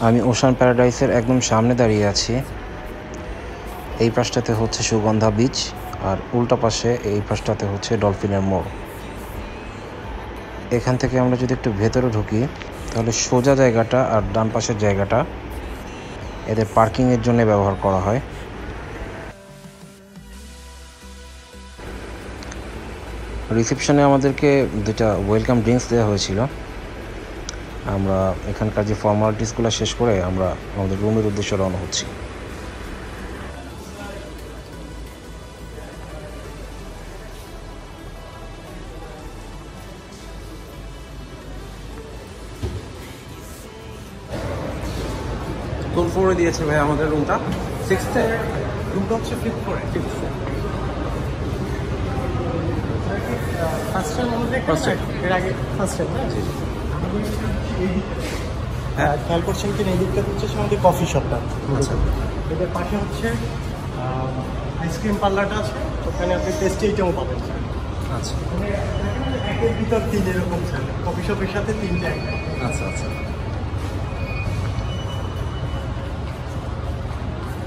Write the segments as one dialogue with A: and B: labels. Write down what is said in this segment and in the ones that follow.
A: আমি ওশান প্যারাডাইসের একদম সামনে দাঁড়িয়ে আছি। এই পাশটাতে হচ্ছে সুগন্ধা বিচ, আর উল্টা পাশে এই পাশটাতে হচ্ছে ডলফিনের মোড়। এখান থেকে আমরা যদি একটু ভেতরে ঢুকি তাহলে সোজা জায়গাটা আর ডান পাশের জায়গাটা এদের পার্কিংয়ের জন্য ব্যবহার করা হয়। রিসেপশনে আমাদেরকে দুটা ওয়েলকাম ড্রিঙ্কস দেওয়া হয়েছিল। আমরা এখানকার যে ফর্মালিটিসগুলো শেষ করে আমরা আমাদের রুমের উদ্দেশ্যে রওনা হচ্ছি।
B: কোন ফ্লোরে দিয়েছে ভাই আমাদের রুমটা? 6th
C: রুমটা হচ্ছে 5th ফ্লোরে। ফার্স্ট টাইম আমাদের এর আগে ফার্স্ট টাইম না? হ্যাঁ, খেয়াল করছেন কিনা এই দিকটা হচ্ছে আমাদের কফি শপটা। আচ্ছা, এটার পাশে হচ্ছে আইসক্রিম পার্লারটা আছে, ওখানে আপনি টেস্টি আইটেমও পাবেন।
B: আচ্ছা,
C: একের ভিতর 3 এরকম স্যার, কফি শপের সাথে 3টা আইটেম।
B: আচ্ছা আচ্ছা।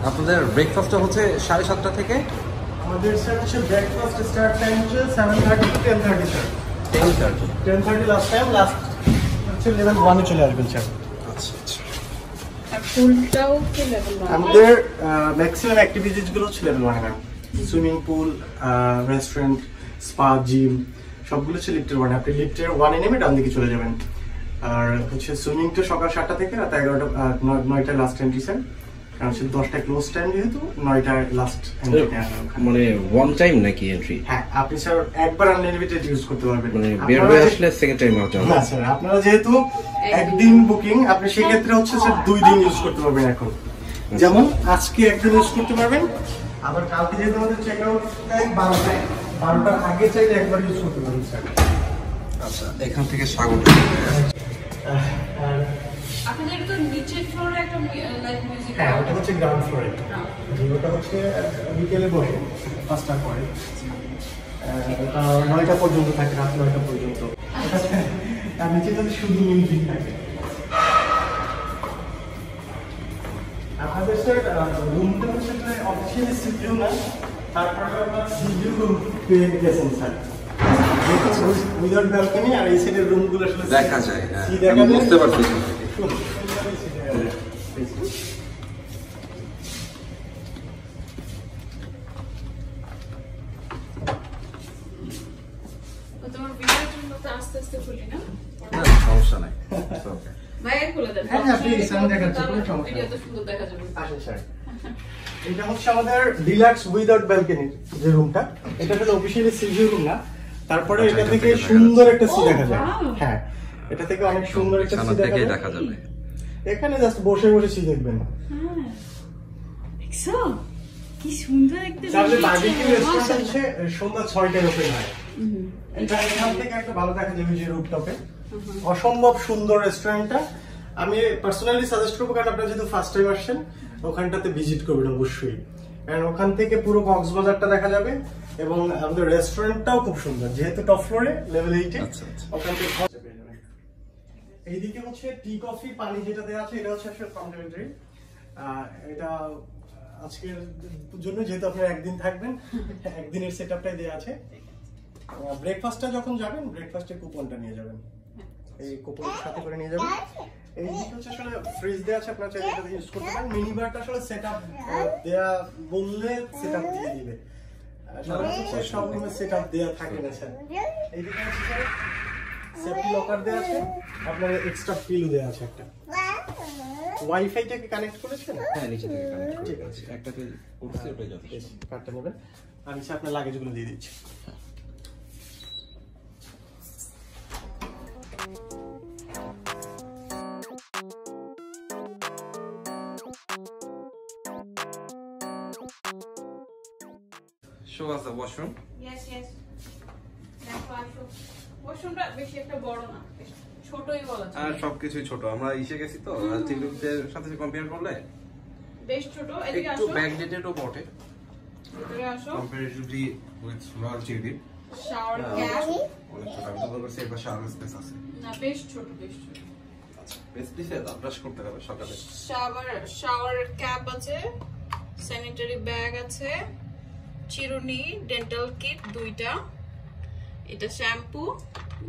B: আপনাদের ব্রেকফাস্টটা হচ্ছে 7:30 থেকে?
C: আমাদের স্যার হচ্ছে ব্রেকফাস্ট স্টার্ট টাইম হচ্ছে 7:30 to 10:30 sir. 10:30 last time, last হচ্ছে লেভেল 1 এ চলে আসবেন স্যার।
B: আচ্ছা আচ্ছা।
D: আর পুলটাও কি লেভেল 1?
C: আমাদের ম্যাক্সিমাম অ্যাক্টিভিটিস গুলো হচ্ছে লেভেল 1 এ। Swimming pool, restaurant, spa, gym সবগুলো হচ্ছে লিফটের 1। আপনি লিফটের 1 এ নেমে ডান দিকে চলে যাবেন। আর হচ্ছে সুইমিং তো সকাল 7টা থেকে রাত 9টা লাস্ট এন্ট্রি স্যার। কারণ হচ্ছে 10টা ক্লোজ টাইম, যেহেতু 9টায় লাস্ট এন্ট্রি।
B: মানে ওয়ান টাইম নাকি এন্ট্রি?
C: হ্যাঁ, আপনি স্যার একবার আনলিমিটেড ইউজ করতে পারবেন।
B: মানে বের হয়ে আসলে সেকেন্ড টাইম আউট হবে
C: না স্যার, আপনারা যেহেতু একদিন বুকিং, আপনি সেক্ষেত্রে হচ্ছে স্যার 2 দিন ইউজ করতে পারবেন। এখন যেমন আজকে একদিন ইউজ করতে পারবেন, আবার কালকে যেহেতু আমাদের চেক আউট টাইম 12টার আগে চাইলে একবার ইউজ করতে পারবেন স্যার।
B: আচ্ছা, এখান থেকে স্বাগত।
D: আপনাদের তো নিচের ফ্লোরে একটা লাইভ মিউজিক।
C: হ্যাঁ, ওটা হচ্ছে গ্রাউন্ড ফ্লোরে। ওটা হচ্ছে বিকেলে বসে 5টার পরে, ওটা 9টা পর্যন্ত থাকে, রাত 9টা পর্যন্ত। আর নিচে যদি শুধু মিউজিক থাকে। আমাদের স্যার রুমটা হচ্ছে অফিসিয়ালি সিভিউ না, তারপরে আমরা সিভিউ রুম পেয়ে গেছেন স্যার। উইদাউট ব্যালকনি, আর এই সাইডের রুমগুলো আসলে
B: দেখা যায়। হ্যাঁ, আমি বুঝতে পারছি।
D: তোমার ভিডিওর জন্য তো আস্তে আস্তে খুলি না?
B: না, সমস্যা নাই। ওকে
D: ভাইয়া খুলে দেন।
C: হ্যাঁ, আপনি সামনে দেখাচ্ছেন, কোনো সমস্যা নেই।
D: ভিডিও তো সুন্দর দেখা যাবে।
C: আসেন স্যার। এটা হচ্ছে আমাদের ডিলাক্স উইদাউট ব্যালকনির যে রুমটা। এটা হলো অফিশিয়ালি সিভিউ রুম না, তারপরে এটা থেকে সুন্দর একটা সি দেখা যায়। হ্যাঁ, এটা থেকে অনেক সুন্দর একটা সি দেখা যাবে। এখানে জাস্ট বসে বসে সি দেখবেন।
D: হ্যাঁ, দেখছো কি সুন্দর দেখতে।
C: তাহলে বারবিকিউ রেস্টুরেন্ট হচ্ছে সন্ধ্যা 6টায় ওপেন হয়। এটা এখান থেকে একটা ভালো দেখা যাবে যে রুফটপে। অসম্ভব সুন্দর রেস্টুরেন্টটা। আমি পার্সোনালি সাজেস্ট করবো, কারণ আপনারা যেহেতু ফার্স্ট টাইম আসছেন, ওখানটাতে ভিজিট করবেন অবশ্যই। কারণ ওখান থেকে পুরো কক্সবাজারটা দেখা যাবে, এবং আমাদের রেস্টুরেন্টটাও খুব সুন্দর, যেহেতু টপ ফ্লোরে লেভেল 8 এ। ওখান থেকে এইদিকে হচ্ছে টি, কফি, পানি যেটা দেওয়া আছে, এটা হচ্ছে আসলে কমপ্লিমেন্টারি। এটা আজকের জন্য, যেহেতু আপনারা একদিন থাকবেন, একদিনের সেটআপটাই দেওয়া আছে। ব্রেকফাস্টটা যখন যাবেন, ব্রেকফাস্টের কুপনটা নিয়ে যাবেন, এই কুপনের সাথে করে নিয়ে যাবেন। এই দিকে হচ্ছে আসলে ফ্রিজ দেওয়া আছে, আপনারা চাইলে এটা ইউজ করতে পারেন। মিনি বারটা আসলে সেটআপ দেয়া বললে সেটআপ দিয়ে দিবে। সব রুমে সেটআপ দেয়া থাকে না স্যার। এইদিকে হচ্ছে স্যার সেফটি লকার দেওয়া আছে, আপনার এক্সট্রা পিলো দেওয়া আছে একটা। ওয়াইফাইটাকে কানেক্ট করেছেন?
B: হ্যাঁ, নিচে থেকে কানেক্ট
C: ঠিক আছে।
B: একটাতে করতে ওটাই যথেষ্ট।
C: কার্ডটা নেবেন, আমি স্যার আপনার লাগেজগুলো দিয়ে দিচ্ছি।
B: Show us the washroom.
D: Yes. দেখো আসো। ওয়াশরুমটা বেশি একটা বড় না, ছোটই বলা যায়।
B: আর সবকিছুই ছোট। আমরা এসে গেছি তো, টিভিতে সাথে কম্পেয়ার করলে
D: বেশ ছোট। এদিকে
B: একটু
D: আসো।
B: ব্যাকডেটেডও বটে।
D: এদিকে আসো।
B: Comparatively with royal TV.
D: Shower cap
B: অনেক ছোট। আমি তো বলবো সেটা শাওয়ার স্পেস আছে।
D: না, বেশ ছোট।
B: ব্রাশ করতে হবে সকালে।
D: শাওয়ার ক্যাপ আছে, স্যানিটারি ব্যাগ আছে, চিরুনি, ডেন্টাল কিট 2টা, এটা শ্যাম্পু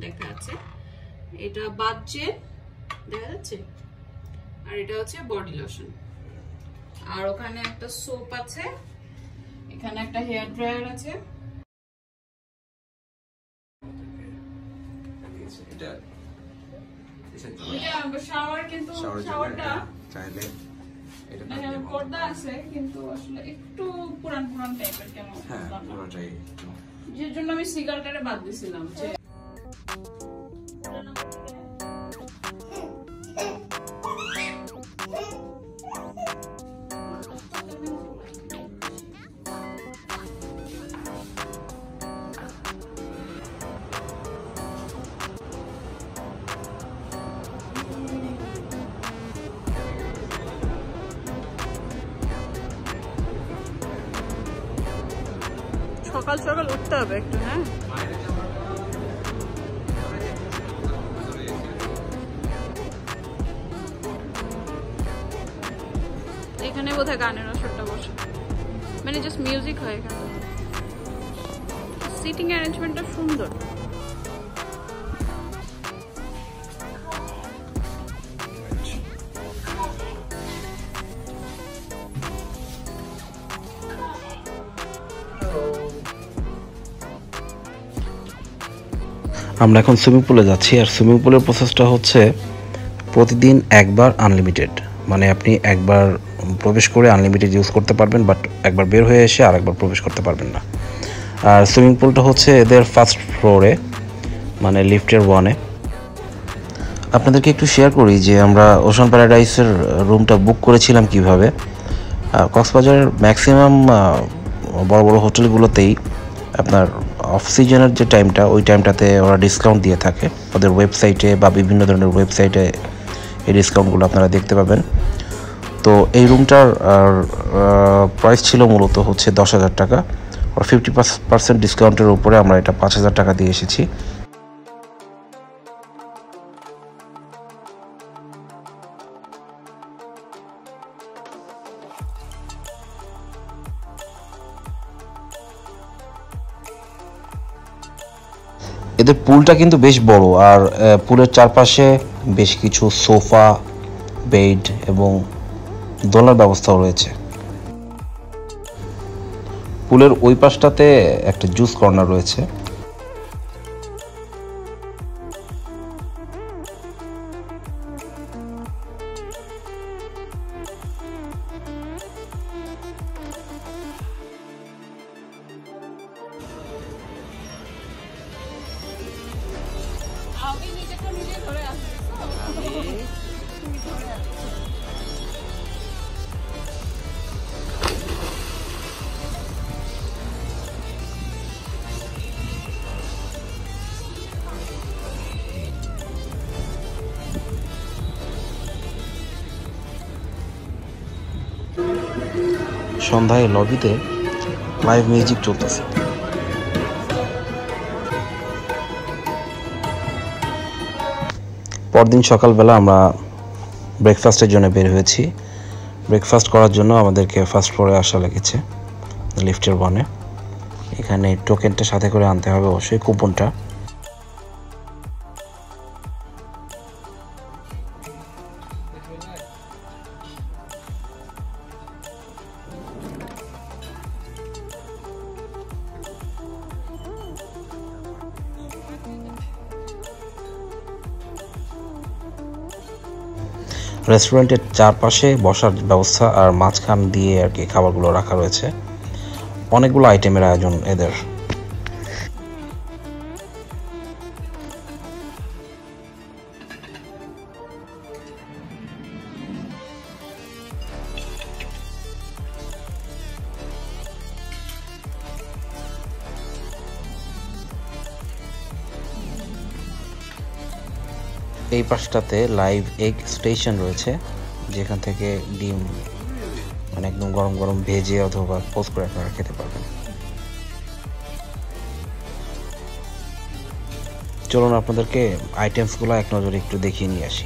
D: দেখা যাচ্ছে, এটা বাথ জেল দেখা যাচ্ছে, আর এটা হচ্ছে বডি লোশন। আর ওখানে একটা সোপ আছে, এখানে একটা হেয়ার ড্রায়ার আছে। শাওয়ার কিন্তু শাওয়ারটা
B: চাইলে এটা
D: পর্দা আছে কিন্তু আসলে একটু পুরান পুরান টাইপের কেমন,
B: হ্যাঁ পুরোটাই
D: যে জন্য আমি সিগারেটটা বাদ দিছিলাম। যে সকাল সকাল উঠতে হবে একটু। হ্যাঁ এখানে বোধহয় গানের আসরটা বসে, মানে জাস্ট মিউজিক হয় এখানে। সিটিং অ্যারেঞ্জমেন্টটা সুন্দর।
A: আমরা এখন সুইমিং পুলে যাচ্ছি, আর সুইমিং পুলের প্রসেসটা হচ্ছে প্রতিদিন একবার আনলিমিটেড, মানে আপনি একবার প্রবেশ করে আনলিমিটেড ইউজ করতে পারবেন, বাট একবার বের হয়ে এসে আরেকবার প্রবেশ করতে পারবেন না। আর সুইমিং পুলটা হচ্ছে এদের ফার্স্ট ফ্লোরে, মানে লিফটের 1-এ। আপনাদেরকে একটু শেয়ার করি যে আমরা ওশান প্যারাডাইসের রুমটা বুক করেছিলাম কিভাবে। কক্সবাজারের ম্যাক্সিমাম বড় বড় হোটেলগুলোতেই আপনার অফ সিজনের যে টাইমটা, ওই টাইমটাতে ওরা ডিসকাউন্ট দিয়ে থাকে। ওদের ওয়েবসাইটে বা বিভিন্ন ধরনের ওয়েবসাইটে এই ডিসকাউন্টগুলো আপনারা দেখতে পাবেন। তো এই রুমটার প্রাইস ছিল মূলত হচ্ছে 10,000 টাকা, আর 50% ডিসকাউন্টের উপরে আমরা এটা 5,000 টাকা দিয়ে এসেছি। এদের পুলটা কিন্তু বেশ বড়, আর পুলের চারপাশে বেশ কিছু সোফা, বেড এবং দোলনার ব্যবস্থাও রয়েছে। পুলের ওই পাশটাতে একটা জুস কর্নার রয়েছে।
D: আমি নিজেকে নিজে ধরে আসছি।
A: সন্ধ্যায় লবিতে লাইভ মিউজিক চলতেছে। পরদিন সকালবেলা আমরা ব্রেকফাস্টের জন্য বের হয়েছি। ব্রেকফাস্ট করার জন্য আমাদেরকে ফার্স্ট ফ্লোরে আসা লেগেছে, লিফটের 1-এ। এখানে টোকেনটা সাথে করে আনতে হবে, অবশ্যই কুপনটা। রেস্টুরেন্টের চারপাশে বসার ব্যবস্থা, আর মাঝখান দিয়ে আর কি খাবারগুলো রাখা রয়েছে। অনেকগুলো আইটেমের আয়োজন এদের। এই পাশটাতে লাইভ এগ স্টেশন রয়েছে, যেখান থেকে ডিম মানে একদম গরম গরম ভেজে অথবা পোস্ট করে আপনারা খেতে পারবেন। চলুন আপনাদেরকে আইটেমসগুলো এক নজরে একটু দেখিয়ে নিয়ে আসি।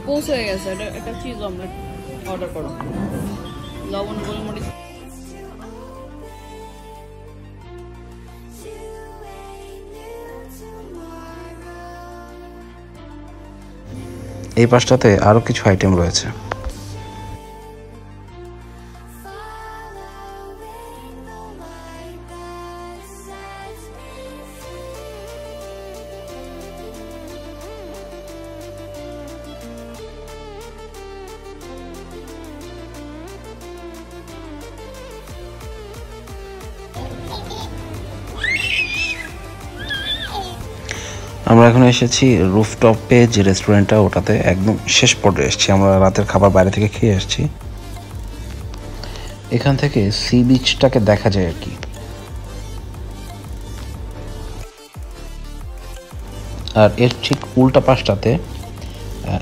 D: পৌঁছে গেছে, এটা একটা চিজ অমলেট অর্ডার করো, লবণ গোলমরিচ।
A: এই পাশটাতে আরও কিছু আইটেম রয়েছে। আমরা এখন এসেছি রুফটপে যে রেস্টুরেন্টটা, ওটাতে একদম শেষ পর্যায়ে এসেছি। আমরা রাতের খাবার বাইরে থেকে খেয়ে আসছি। এখান থেকে সি বিচটাকে দেখা যায় আর কি। আর এর ঠিক উল্টা পাশটাতে,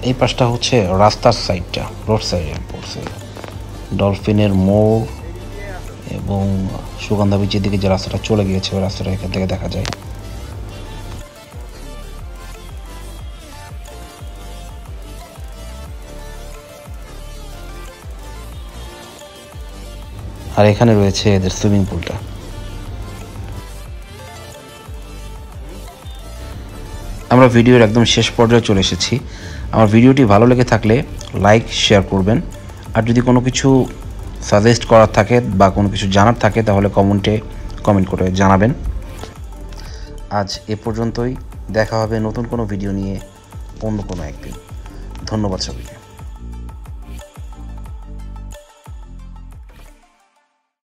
A: এই পাশটা হচ্ছে রাস্তার সাইডটা, রোড সাইডে পড়ছে। ডলফিনের মোড় এবং সুগন্ধা বিচের দিকে যে রাস্তাটা চলে গিয়েছে, ওই রাস্তাটা এখান থেকে দেখা যায়। আর এখানে রয়েছে এদের সুইমিং পুলটা। আমরা ভিডিওর একদম শেষ পর্যায়ে চলে এসেছি। আমার ভিডিওটি ভালো লেগে থাকলে লাইক শেয়ার করবেন, আর যদি কোনো কিছু সাজেস্ট করার থাকে বা কোনো কিছু জানার থাকে তাহলে কমেন্ট করে জানাবেন। আজ এ পর্যন্তই, দেখা হবে নতুন কোনো ভিডিও নিয়ে অন্য কোনো একদিন। ধন্যবাদ সবাইকে।